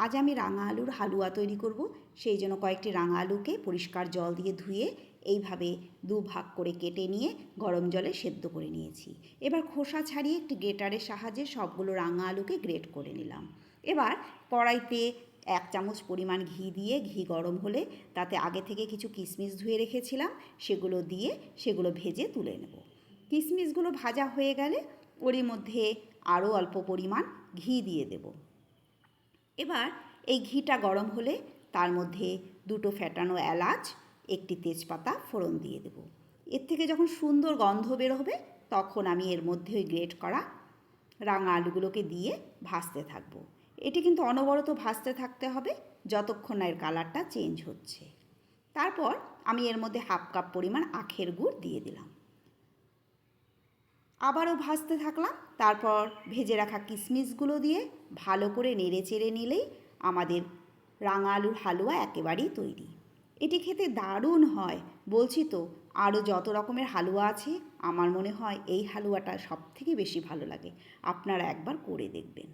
আজ আমি রাঙা আলুর হালুয়া তৈরি করব। সেই জন্য কয়েকটি রাঙা আলুকে পরিষ্কার জল দিয়ে ধুয়ে এইভাবে দুভাগ করে কেটে নিয়ে গরম জলে সেদ্ধ করে নিয়েছি। এবার খোসা ছাড়িয়ে একটি গ্রেটারের সাহায্যে সবগুলো রাঙা আলুকে গ্রেট করে নিলাম। এবার কড়াইতে 1 চামচ পরিমাণ ঘি দিয়ে, ঘি গরম হলে তাতে আগে থেকে কিছু কিশমিশ ধুয়ে রেখেছিলাম সেগুলো দিয়ে সেগুলো ভেজে তুলে নেব। কিশমিশগুলো ভাজা হয়ে গেলে ওরই মধ্যে আরও অল্প পরিমাণ ঘি দিয়ে দেব। এবার এই ঘিটা গরম হলে তার মধ্যে 2টো ফেটানো এলাচ, একটি তেজপাতা ফোড়ন দিয়ে দেব। এর থেকে যখন সুন্দর গন্ধ বের হবে তখন আমি এর মধ্যে ওই গ্রেট করা রাঙা আলুগুলোকে দিয়ে ভাজতে থাকবো। এটি কিন্তু অনবরত ভাজতে থাকতে হবে যতক্ষণ না এর কালারটা চেঞ্জ হচ্ছে। তারপর আমি এর মধ্যে 1/2 কাপ পরিমাণ আখের গুড় দিয়ে দিলাম। আবারও ভাজতে থাকলাম। তারপর ভেজে রাখা কিশমিশগুলো দিয়ে ভালো করে নেড়ে চেড়ে নিলেই আমাদের রাঙা আলুর হালুয়া একেবারেই তৈরি। এটি খেতে দারুণ হয়। বলছি তো, আরও যত রকমের হালুয়া আছে আমার মনে হয় এই হালুয়াটা সবথেকে বেশি ভালো লাগে। আপনারা একবার করে দেখবেন।